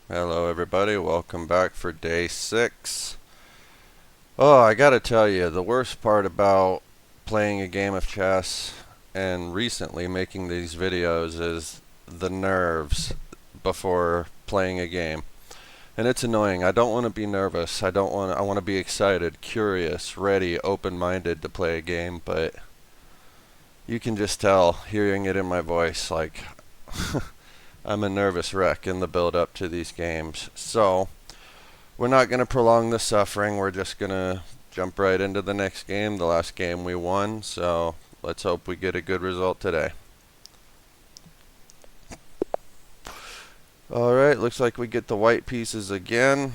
Hello everybody, welcome back for day 6. Oh, I gotta tell you, the worst part about playing a game of chess and recently making these videos is the nerves before playing a game. And it's annoying. I don't want to be nervous. I want to be excited, curious, ready, open-minded to play a game, but you can just tell hearing it in my voice like I'm a nervous wreck in the build up to these games. So, we're not going to prolong the suffering. We're just going to jump right into the next game, the last game we won. So let's hope we get a good result today. Alright, looks like we get the white pieces again.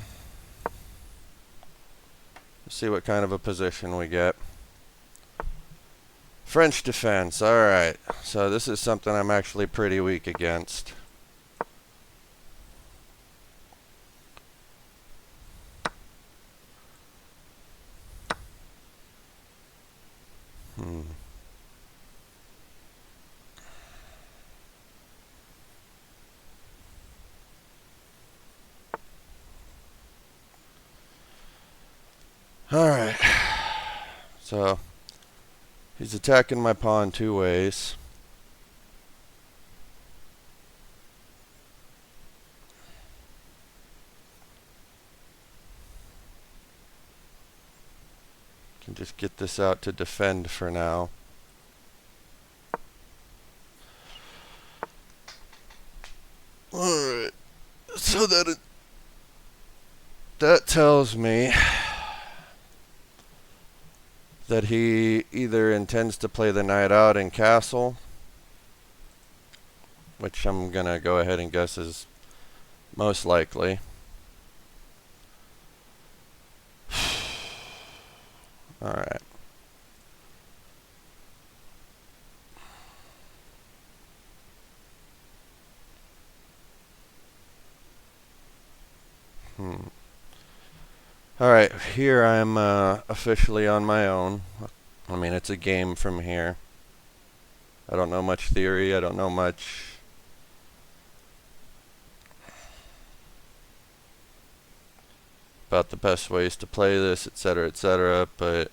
Let's see what kind of a position we get. French defense. Alright, so this is something I'm actually pretty weak against. Alright, so he's attacking my pawn two ways. Can just get this out to defend for now. Alright, so that tells me that he either intends to play the knight out in castle, which I'm gonna go ahead and guess is most likely. Alright. Alright, here I'm officially on my own. I mean, it's a game from here. I don't know much theory, I don't know much about the best ways to play this, etc., but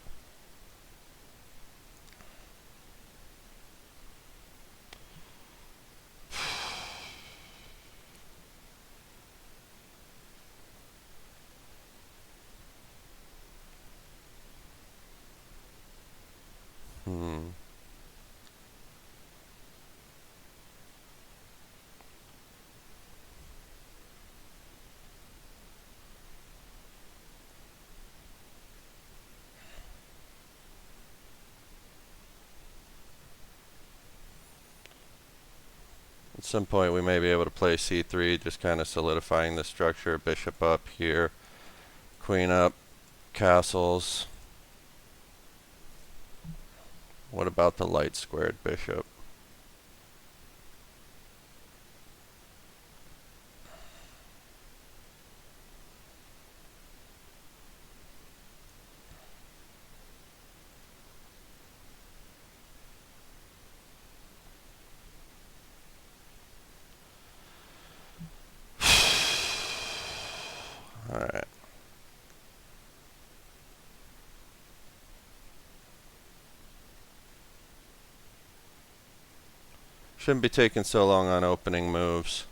at some point we may be able to play c3, just kind of solidifying the structure. Bishop up here, queen up, castles. What about the light squared bishop? Alright. Shouldn't be taking so long on opening moves.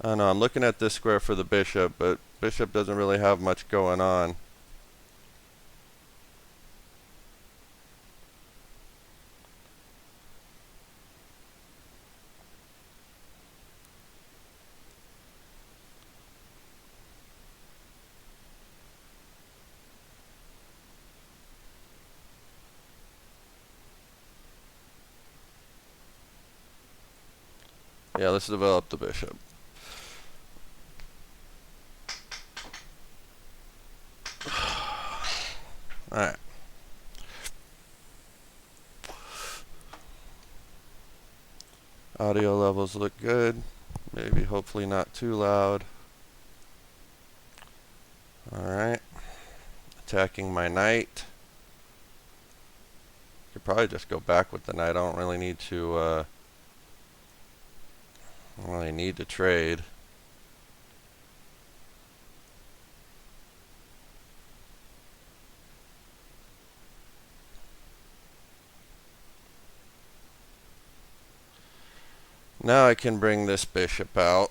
I don't know, I'm looking at this square for the bishop, but bishop doesn't really have much going on. Yeah, let's develop the bishop. Alright. Audio levels look good. Maybe hopefully not too loud. Alright. Attacking my knight. Could probably just go back with the knight. I don't really need to trade. Now I can bring this bishop out.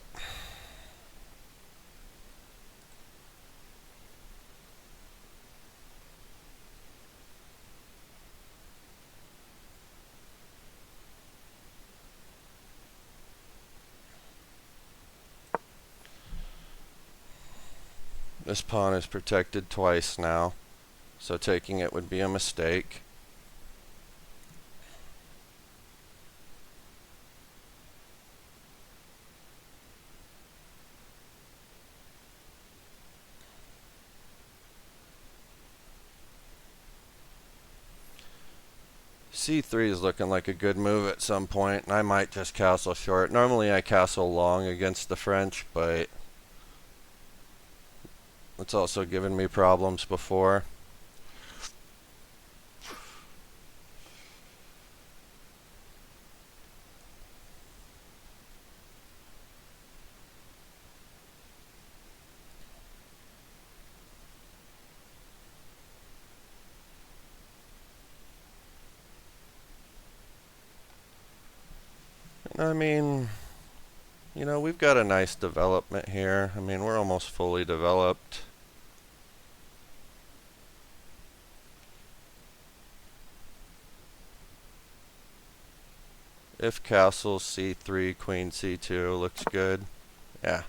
This pawn is protected twice now, so taking it would be a mistake. C3 is looking like a good move at some point, and I might just castle short. Normally I castle long against the French, but it's also given me problems before. I mean, you know, we've got a nice development here. I mean, we're almost fully developed. If castle C3, queen C2 looks good. Yeah.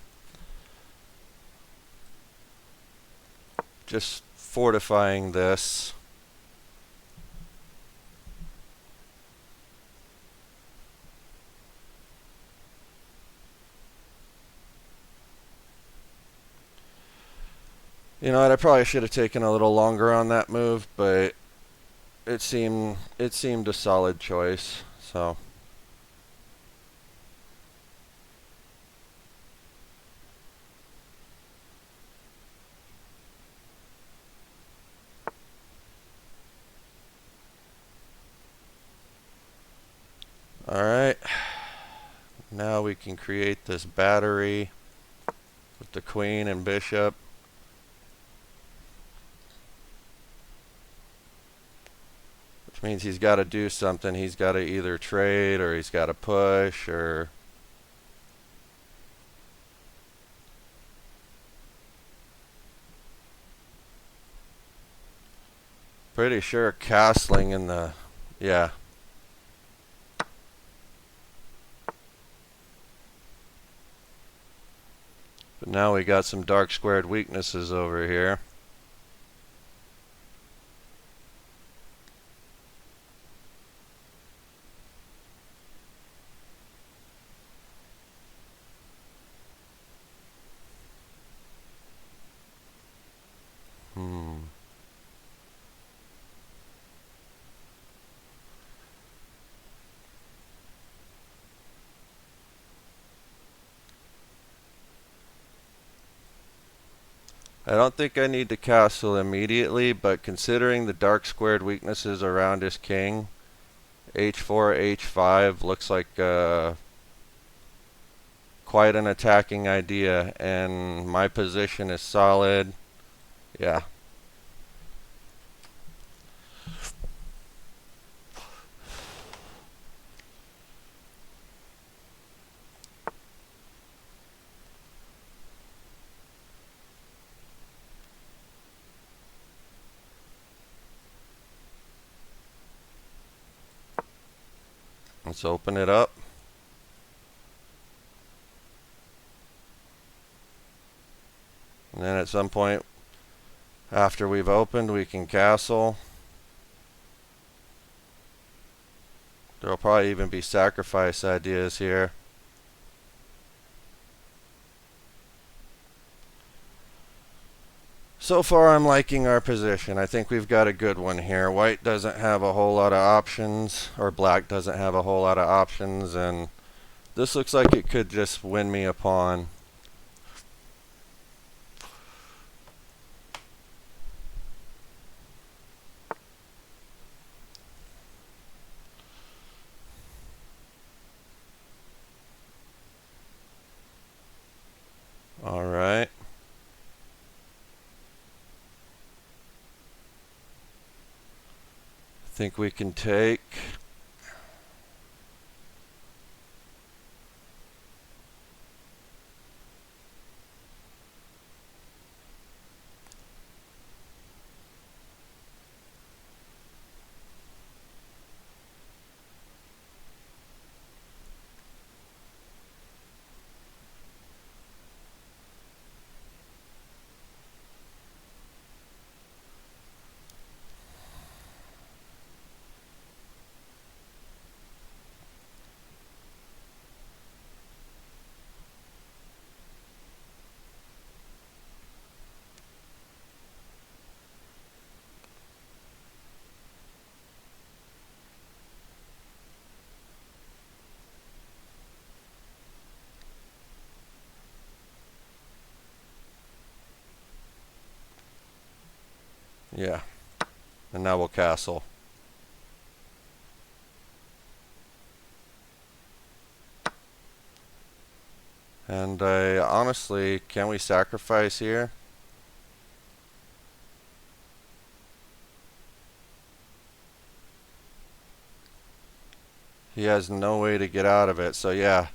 Just fortifying this. You know what, I probably should have taken a little longer on that move, but it seemed a solid choice. So alright. Now we can create this battery with the queen and bishop. Which means he's got to do something. He's got to either trade or he's got to push or... Pretty sure castling in the... Yeah. But now we got some dark squared weaknesses over here. I don't think I need to castle immediately, but considering the dark squared weaknesses around his king, h4, h5 looks like quite an attacking idea, and my position is solid. Yeah. Let's open it up. And then at some point after we've opened, we can castle. There'll probably even be sacrifice ideas here. So far I'm liking our position. I think we've got a good one here. White doesn't have a whole lot of options, or black doesn't have a whole lot of options, and this looks like it could just win me a pawn. think we can take. Yeah, and now we'll castle. And I honestly, can we sacrifice here? He has no way to get out of it, so yeah.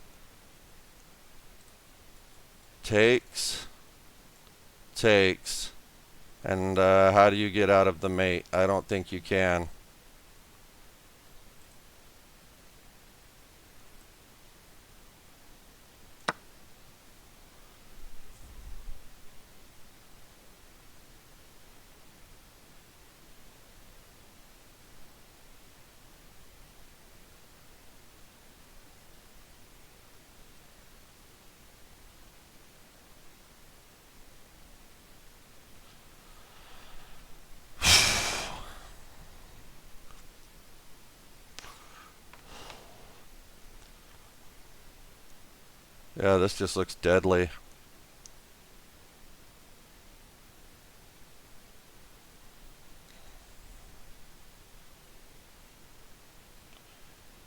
Takes. And how do you get out of the mate? I don't think you can. Yeah, this just looks deadly.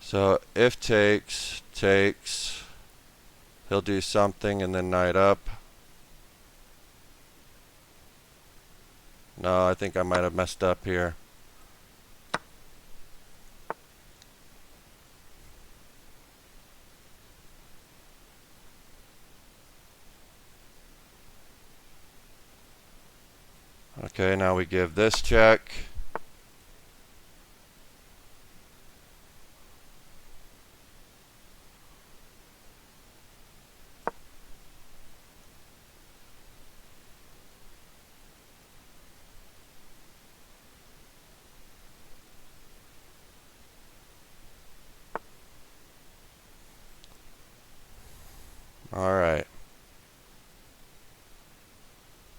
So if takes, he'll do something and then knight up. No, I think I might have messed up here. Okay, now we give this check. Alright.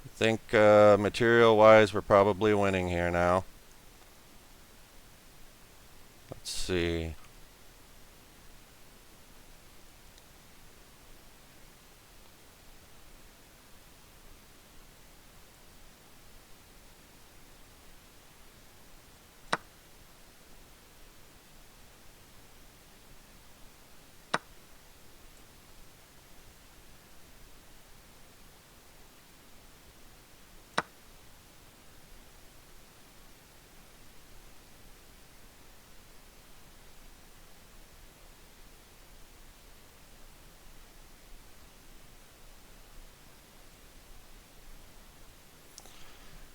I think material-wise we're probably winning here now. Let's see.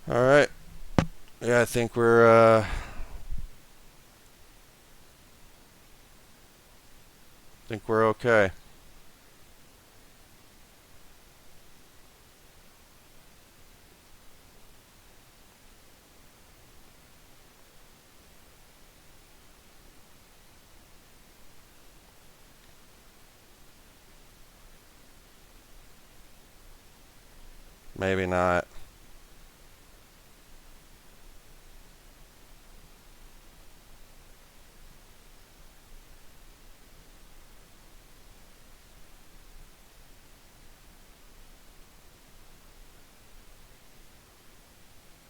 Alright. Yeah, I think we're okay. Maybe not.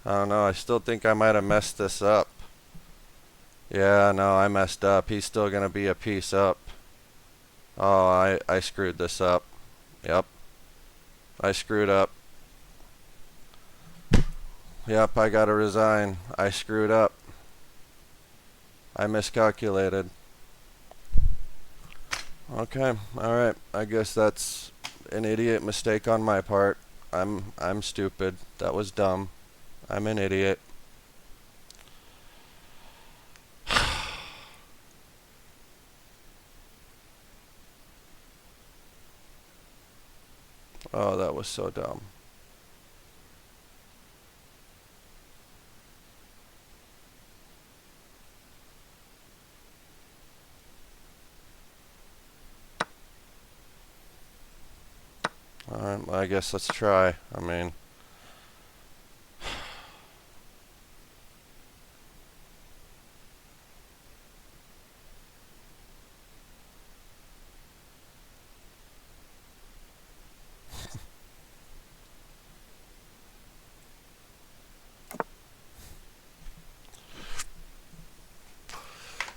I don't know. I still think I might have messed this up. Yeah, no, I messed up. He's still going to be a piece up. Oh, I screwed this up. Yep. I screwed up. Yep, I got to resign. I screwed up. I miscalculated. Okay, alright. I guess that's an idiot mistake on my part. I'm stupid. That was dumb. I'm an idiot. Oh, that was so dumb. Alright, well, I guess let's try. I mean,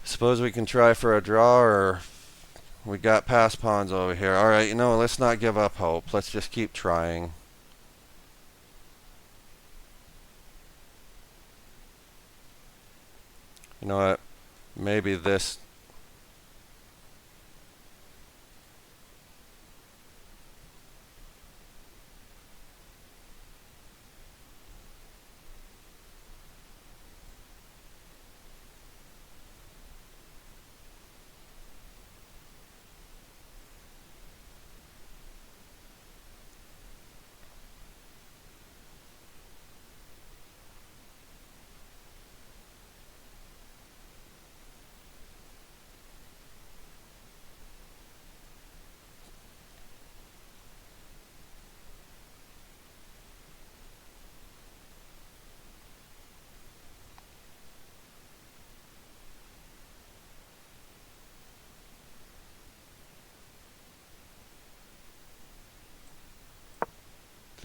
suppose we can try for a draw, or we got pass pawns over here. Alright, you know, let's not give up hope. Let's just keep trying. You know what? Maybe this.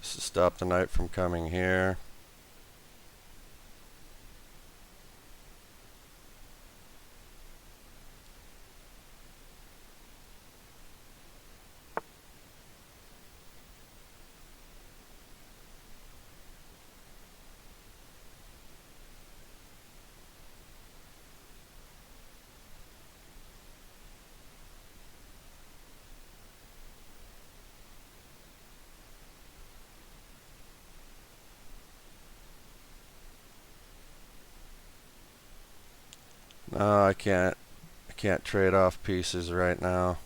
Just to stop the knight from coming here. No, I can't. I can't trade off pieces right now.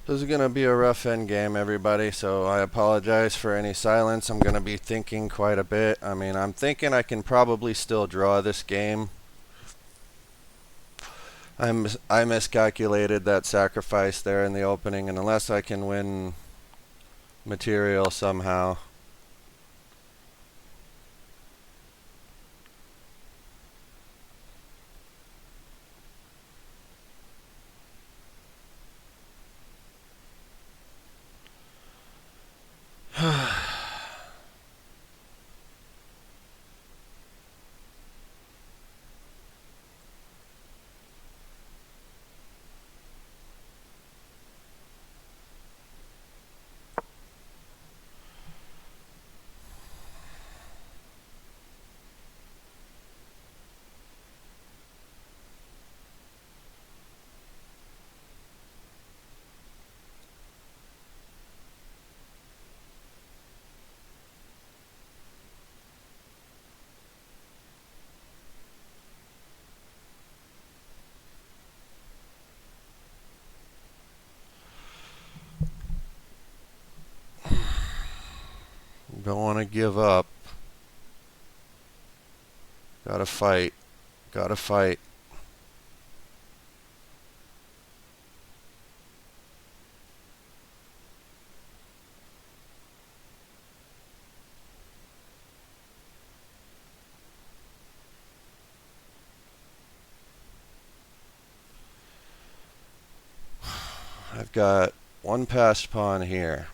This is going to be a rough end game, everybody, so I apologize for any silence. I'm going to be thinking quite a bit. I mean, I'm thinking I can probably still draw this game. I miscalculated that sacrifice there in the opening, and unless I can win material somehow. Don't want to give up. Gotta fight. Gotta fight. I've got one passed pawn here.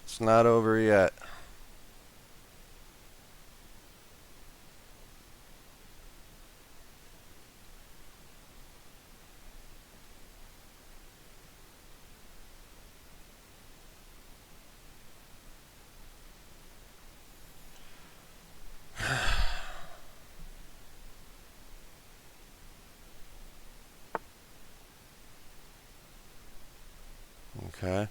It's not over yet. Okay.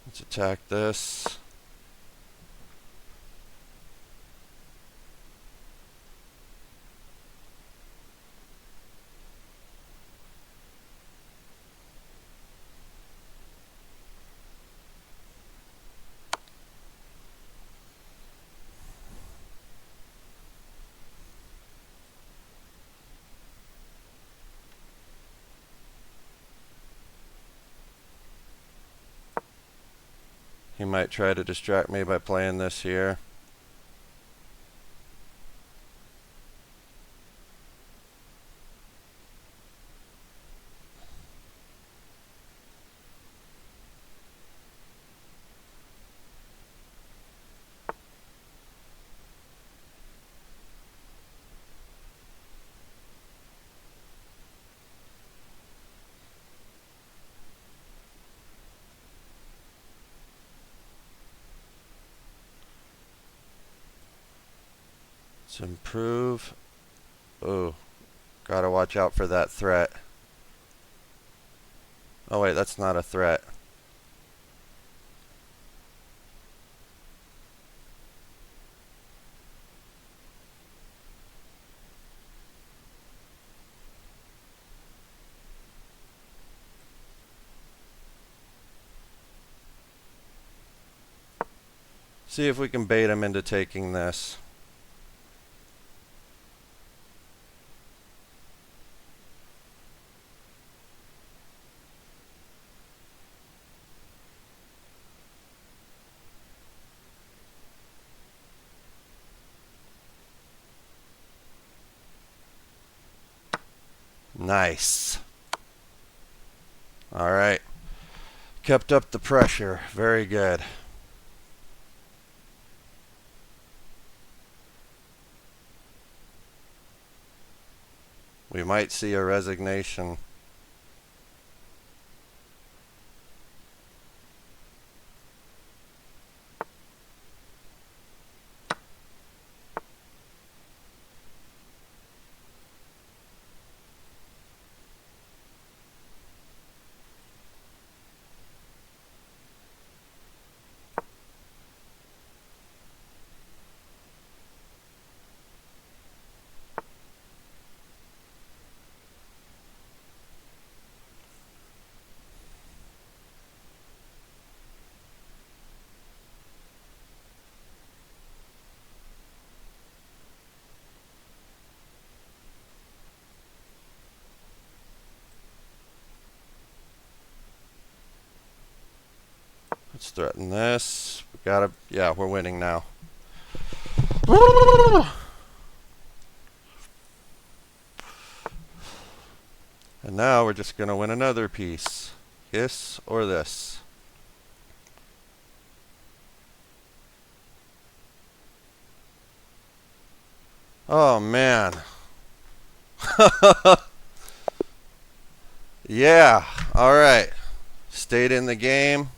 Let's attack this. He might try to distract me by playing this here. Let's improve. Oh, gotta watch out for that threat. Oh wait, that's not a threat. See if we can bait him into taking this. Nice. All right. Kept up the pressure. Very good. We might see a resignation. Let's threaten this. We gotta, yeah, we're winning now. And now we're just gonna win another piece. This or this. Oh man. Yeah, alright. Stayed in the game.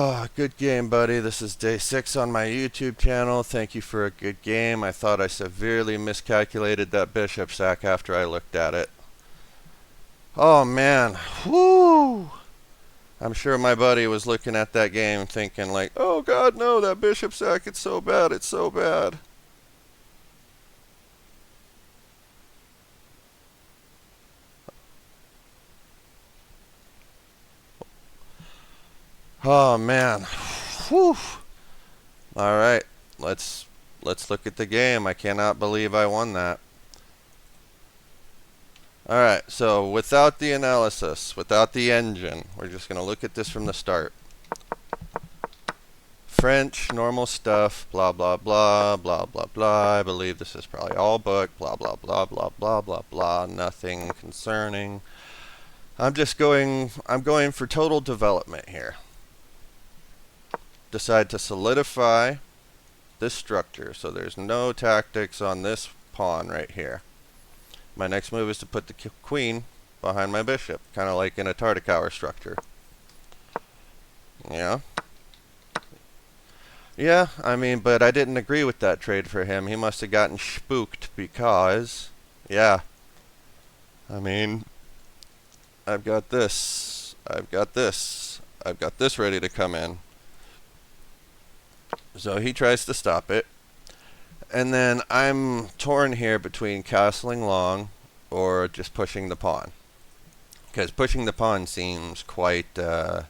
Oh, good game, buddy. This is day 6 on my YouTube channel. Thank you for a good game. I thought I severely miscalculated that bishop sack after I looked at it. Oh, man. Whoo! I'm sure my buddy was looking at that game thinking like, oh, God, no, that bishop sack, it's so bad, it's so bad. Oh, man. Whew. All right, let's look at the game. I cannot believe I won that. All right, so without the analysis, without the engine, we're just going to look at this from the start. French, normal stuff, blah, blah, blah, blah, blah, blah. I believe this is probably all book, blah, blah, blah, blah, blah, blah, blah. Nothing concerning. I'm going for total development here. Decide to solidify this structure, so there's no tactics on this pawn right here. My next move is to put the queen behind my bishop, kind of like in a Tartakower structure. Yeah. Yeah, I mean, but I didn't agree with that trade for him. He must have gotten spooked because, yeah. I mean, I've got this. I've got this. I've got this ready to come in. So he tries to stop it. And then I'm torn here between castling long or just pushing the pawn. Because pushing the pawn seems quite, quite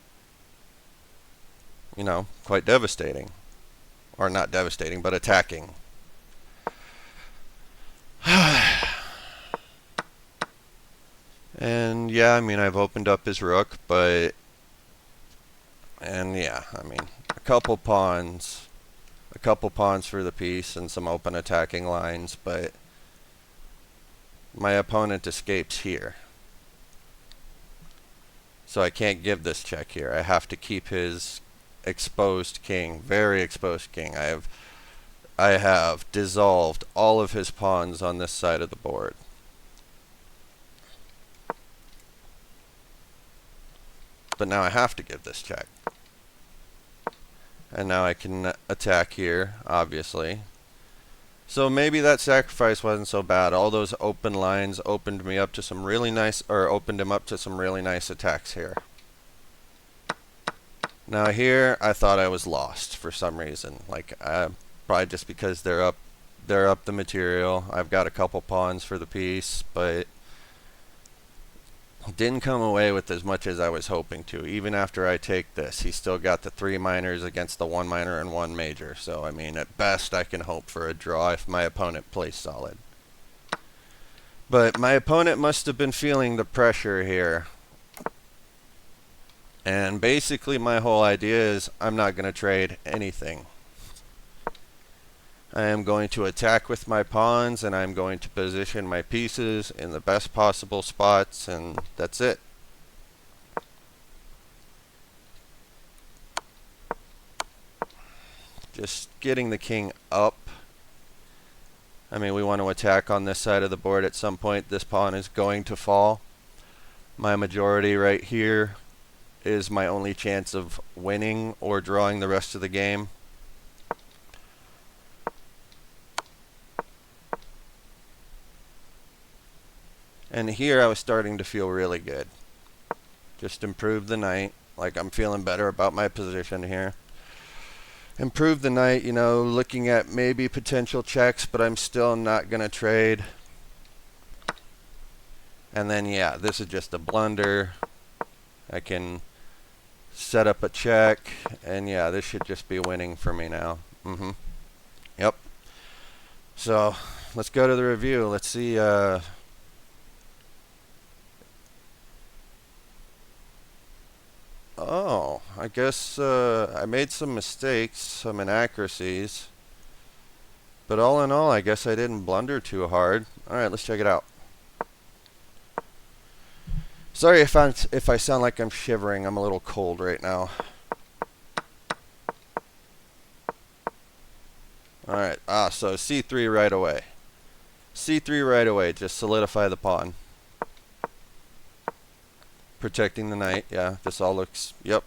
devastating. Or not devastating, but attacking. And yeah, I mean, I've opened up his rook, but... And yeah, I mean, a couple pawns for the piece and some open attacking lines, but my opponent escapes here. So I can't give this check here. I have to keep his exposed king, very exposed king. I have dissolved all of his pawns on this side of the board. But now I have to give this check. And now I can attack here, obviously. So maybe that sacrifice wasn't so bad. All those open lines opened me up to some really nice, or opened him up to some really nice attacks here. Now here, I thought I was lost for some reason. Like, probably just because they're up the material. I've got a couple pawns for the piece, but didn't come away with as much as I was hoping to. Even after I take this, he still got the 3 minors against the 1 minor and 1 major. So, I mean, at best, I can hope for a draw if my opponent plays solid. But my opponent must have been feeling the pressure here. And basically, my whole idea is I'm not going to trade anything. I am going to attack with my pawns, and I'm going to position my pieces in the best possible spots, and that's it. Just getting the king up. I mean, we want to attack on this side of the board at some point. This pawn is going to fall. My majority right here is my only chance of winning or drawing the rest of the game. And here I was starting to feel really good. Just improve the knight. Like, I'm feeling better about my position here. Improve the knight, looking at maybe potential checks, but I'm still not going to trade. And then, yeah, this is just a blunder. I can set up a check, and yeah, this should just be winning for me now. Yep. So, let's go to the review. Let's see, oh, I guess I made some mistakes, some inaccuracies. But all in all, I guess I didn't blunder too hard. Alright, let's check it out. Sorry if I sound like I'm shivering. I'm a little cold right now. Alright, so c3 right away. c3 right away, just solidify the pawn. Protecting the knight, yeah, this all looks, yep.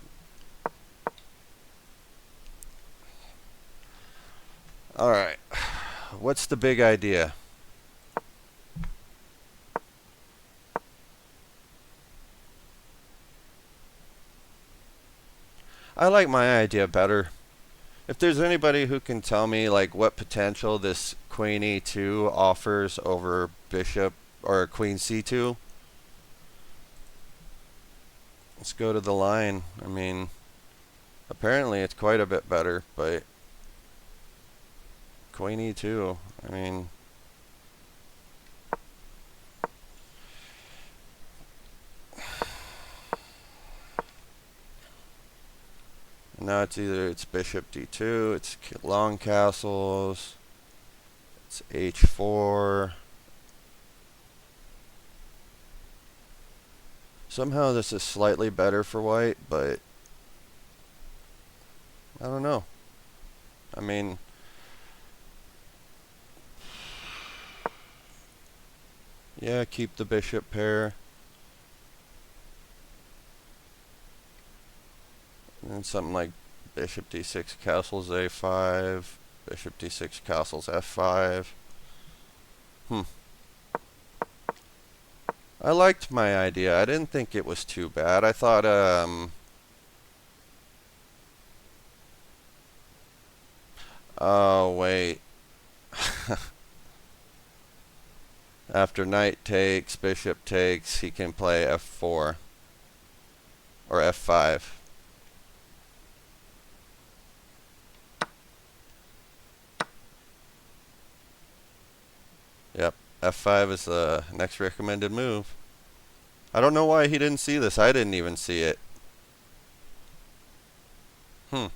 Alright. What's the big idea? I like my idea better. If there's anybody who can tell me like what potential this Queen E2 offers over Bishop or Queen C2, let's go to the line. I mean, apparently it's quite a bit better, but Queen E2, I mean, now it's Bishop D2, it's long castles, it's H4. Somehow this is slightly better for white, but I don't know. I mean, yeah, keep the bishop pair. And something like Bishop D6 castles A5, Bishop D6 castles F5. I liked my idea. I didn't think it was too bad. I thought, oh, wait. After knight takes, bishop takes, he can play F4 or F5. Yep, F5 is the next recommended move. I don't know why he didn't see this. I didn't even see it. Yeah,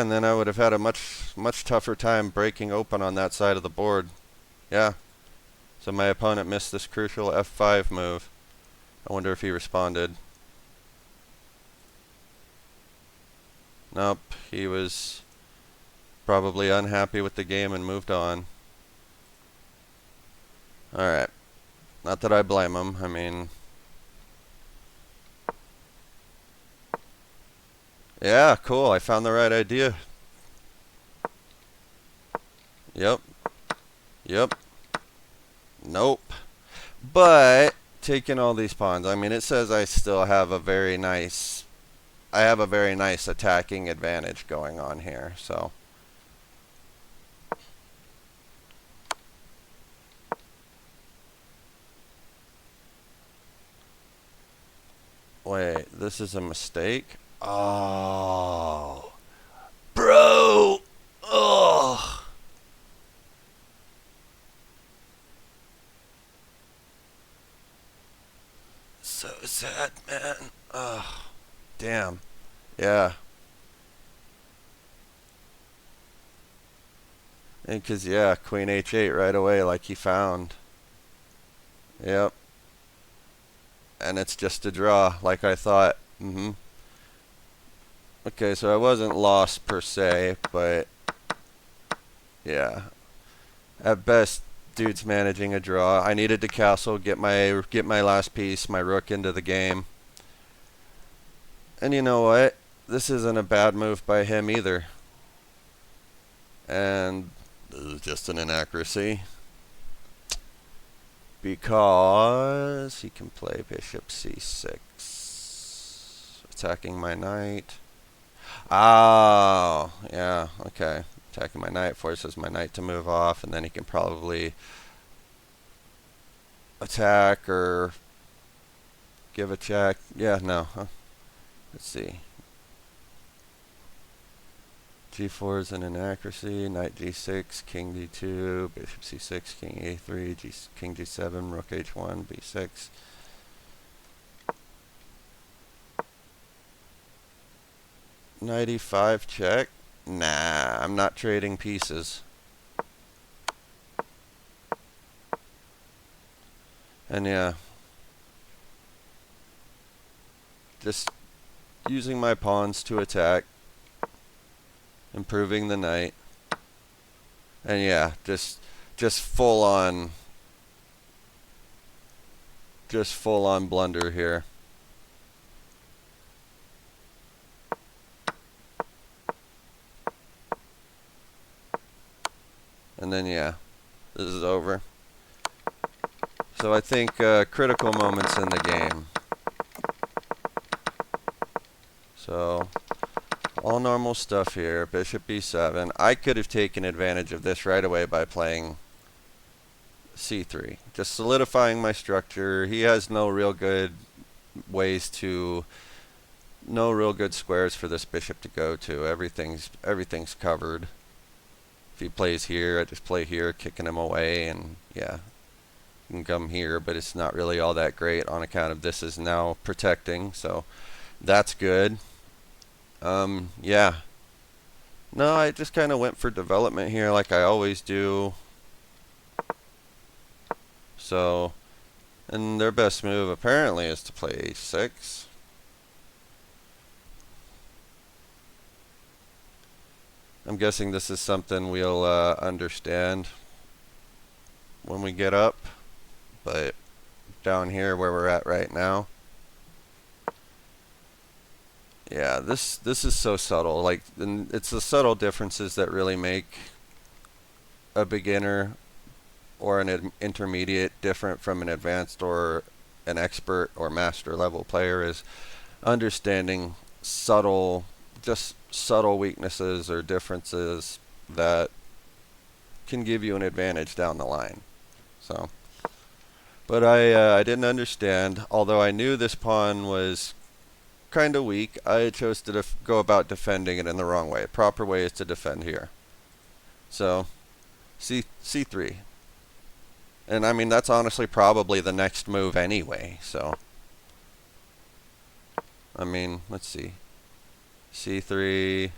and then I would have had a much tougher time breaking open on that side of the board. Yeah. So my opponent missed this crucial F5 move. I wonder if he responded. Nope, he was probably unhappy with the game and moved on. Alright. Not that I blame him. I mean, yeah, cool. I found the right idea. Yep. Yep. Nope. But taking all these pawns, I mean, it says I still have a very nice attacking advantage going on here, so. Wait, this is a mistake? Oh. Bro! Ugh. So sad, man. Ugh. Damn. Yeah. And 'cause yeah, Queen H8 right away like he found. Yep. And it's just a draw like I thought. Okay, so I wasn't lost per se, but yeah. At best, dude's managing a draw. I needed to castle, get my last piece, my rook into the game. And you know what? This isn't a bad move by him either. And this is just an inaccuracy. Because he can play bishop c6. Attacking my knight. Oh, yeah, okay. Attacking my knight forces my knight to move off, and then he can probably attack or give a check. Yeah, no. Huh? Let's see. G4 is an inaccuracy. Knight G6, King D2, Bishop C6, King A3, King G7, Rook H1, B6. Knight E5 check. Nah, I'm not trading pieces. And yeah, just using my pawns to attack, improving the knight, and yeah, just full on blunder here. And then, yeah, this is over. So I think critical moments in the game. So all normal stuff here. Bishop b7. I could have taken advantage of this right away by playing c3. Just solidifying my structure. He has no real good squares for this bishop to go to. Everything's covered. If he plays here, I just play here, kicking him away, and yeah, you can come here, but it's not really all that great on account of this is now protecting, so that's good. Yeah. No, I just kind of went for development here like I always do. So, and their best move apparently is to play h6. I'm guessing this is something we'll understand when we get up, but down here where we're at right now, yeah, this is so subtle. Like, it's the subtle differences that really make a beginner or an intermediate different from an advanced or an expert or master level player, is understanding just subtle weaknesses or differences that can give you an advantage down the line. So, but I didn't understand. Although I knew this pawn was kind of weak, I chose to go about defending it in the wrong way. Proper way is to defend here. So, c3. And I mean, that's honestly probably the next move anyway, so. I mean, let's see. c3.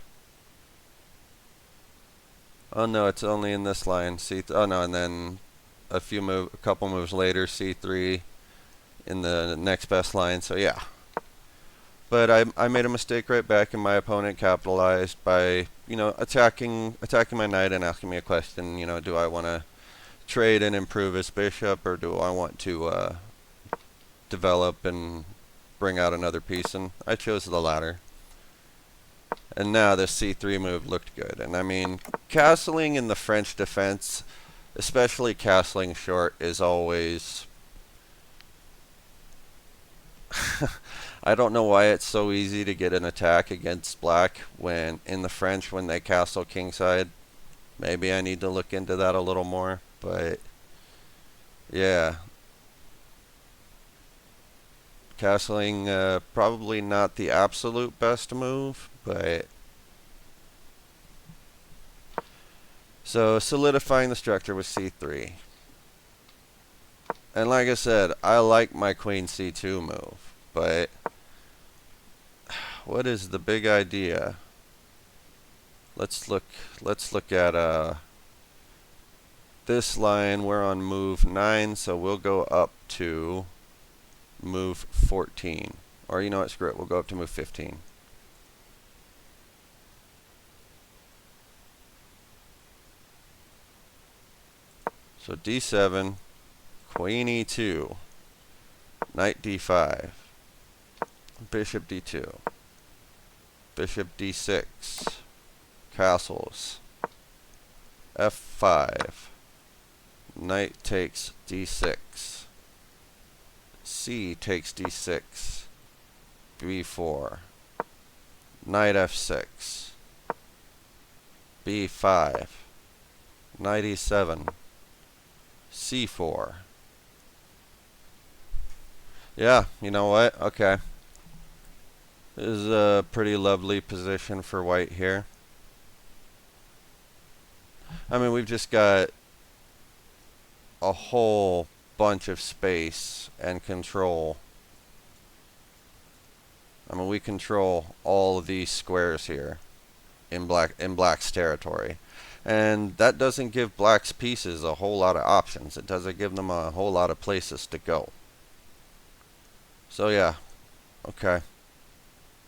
Oh no, it's only in this line. Oh no, and then a couple moves later, c3 in the next best line. So yeah. But I made a mistake right back, and my opponent capitalized by, you know, attacking my knight and asking me a question. You know, do I want to trade and improve his bishop, or do I want to develop and bring out another piece? And I chose the latter. And now this c3 move looked good. And I mean, castling in the French defense, especially castling short, is always I don't know why it's so easy to get an attack against black when in the French when they castle kingside. Maybe I need to look into that a little more, but yeah. Castling, probably not the absolute best move, but so solidifying the structure with c3. And like I said, I like my queen c2 move, but what is the big idea? Let's look at this line. We're on move 9, so we'll go up to move 14. Or you know what, screw it, we'll go up to move 15. So d7, queen e2, knight d5, bishop d2, bishop d6, castles, f5, knight takes d6, c takes d6, b4, knight f6, b5, knight e7, c4. Yeah, you know what? Okay. This is a pretty lovely position for white here. I mean, we've just got a whole bunch of space and control. I mean, we control all of these squares here in black's territory. And that doesn't give black's pieces a whole lot of options. It doesn't give them a whole lot of places to go. So yeah, okay.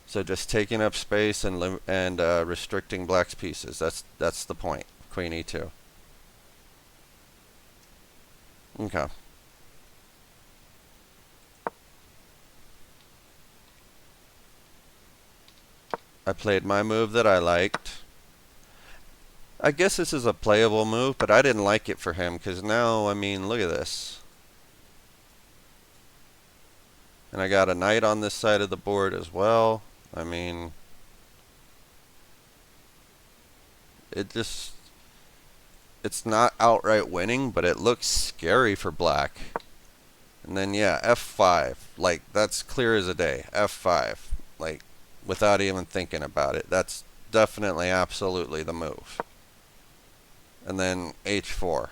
So just taking up space and restricting black's pieces. That's the point. Queen e2. Okay. I played my move that I liked. I guess this is a playable move, but I didn't like it for him because now, I mean, look at this. And I got a knight on this side of the board as well. I mean, it's not outright winning, but it looks scary for black. And then, yeah, f5. Like, that's clear as a day. f5. Like, without even thinking about it. That's definitely, absolutely the move. And then h4.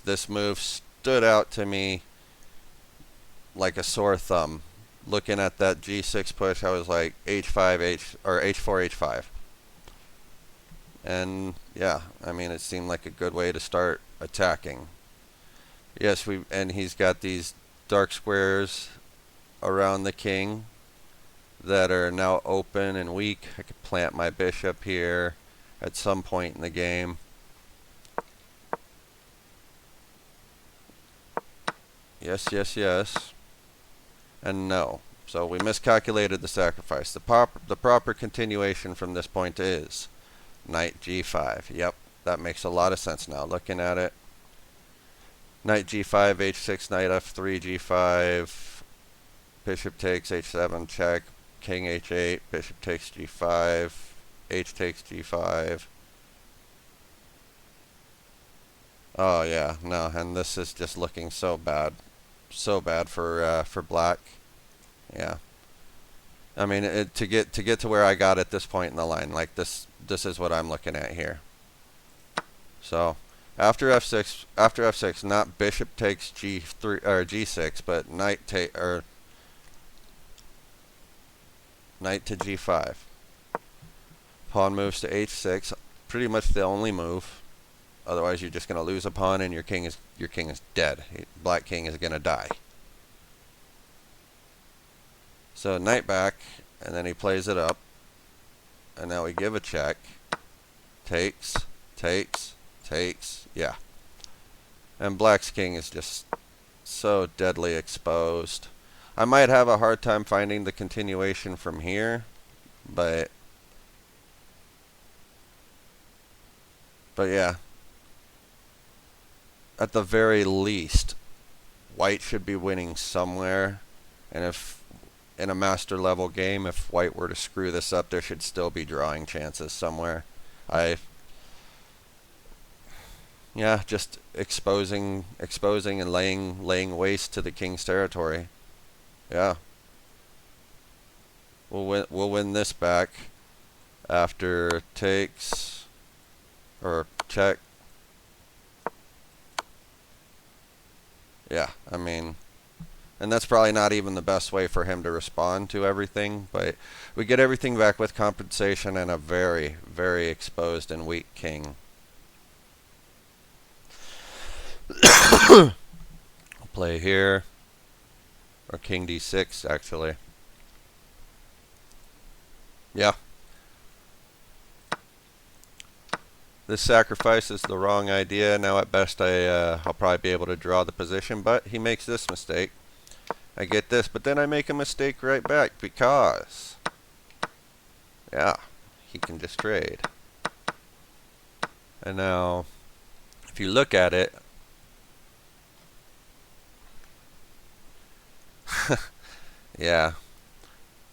This move stood out to me like a sore thumb. Looking at that g6 push, I was like h5, h4, h5. And yeah, I mean, it seemed like a good way to start attacking. Yes, and he's got these dark squares around the king that are now open and weak. I could plant my bishop here at some point in the game. Yes, yes, yes. And no. So we miscalculated the sacrifice. The proper continuation from this point is knight g5. Yep, that makes a lot of sense now looking at it. Knight g5, h6, knight f3, g5, bishop takes h7, check, king h8, bishop takes g5, h takes g5. Oh yeah, no, and this is just looking so bad for black. Yeah, I mean, to get to where I got at this point in the line, like this is what I'm looking at here. So after f6, not bishop takes g3 or g6, but knight to g5. Pawn moves to h6, pretty much the only move. Otherwise, you're just going to lose a pawn, and your king is dead. Black king is going to die. So knight back, and then he plays it up, and now we give a check. Takes, yeah. And black's king is just so deadly exposed. I might have a hard time finding the continuation from here, but yeah. At the very least, white should be winning somewhere, and if in a master level game, if white were to screw this up, there should still be drawing chances somewhere. Yeah, just exposing and laying waste to the king's territory. Yeah. We'll win this back after takes or check. Yeah, I mean, and that's probably not even the best way for him to respond to everything, but we get everything back with compensation and a very, very exposed and weak king. I'll play here, or king d6 actually. Yeah. This sacrifice is the wrong idea. Now at best I'll probably be able to draw the position, but he makes this mistake. I get this, but then I make a mistake right back because, yeah, he can just trade. And now, if you look at it, yeah,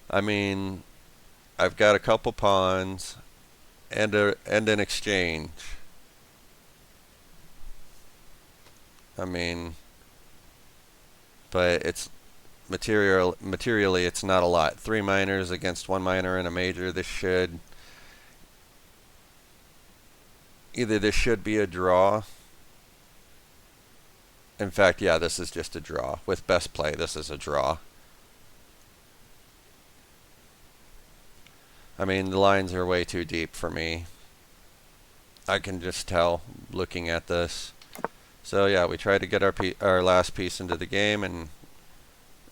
I mean, I've got a couple pawns and an exchange. I mean, but it's materially it's not a lot. 3 minors against 1 minor and a major. This should be a draw. In fact, yeah, this is just a draw. With best play, this is a draw. I mean, the lines are way too deep for me. I can just tell looking at this. So yeah, we try to get our last piece into the game, and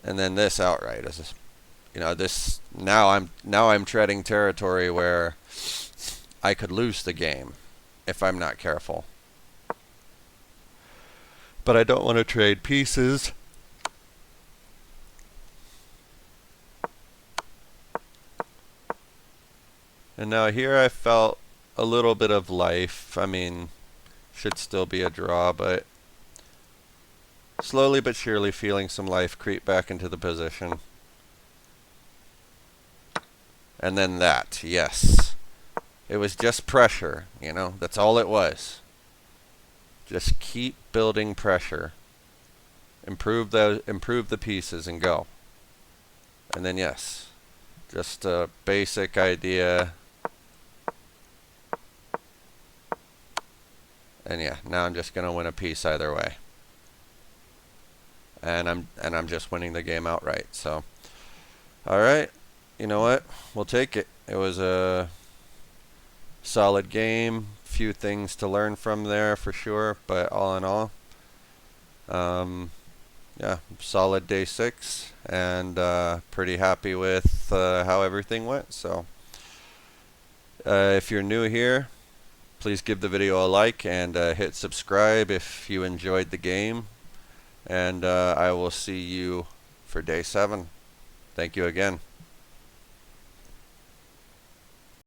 then this outright is, this now I'm treading territory where I could lose the game if I'm not careful. But I don't want to trade pieces. And now here I felt a little bit of life. I mean, should still be a draw, but slowly but surely feeling some life creep back into the position. And then that, yes. It was just pressure, you know, that's all it was. Just keep building pressure. Improve the pieces and go. And then yes, just a basic idea. And yeah, now I'm just gonna win a piece either way. And I'm just winning the game outright. So, all right, you know what? We'll take it. It was a solid game. Few things to learn from there for sure, but all in all, yeah, solid day 6, and pretty happy with how everything went. So, if you're new here, please give the video a like and hit subscribe if you enjoyed the game. And I will see you for day 7. Thank you again.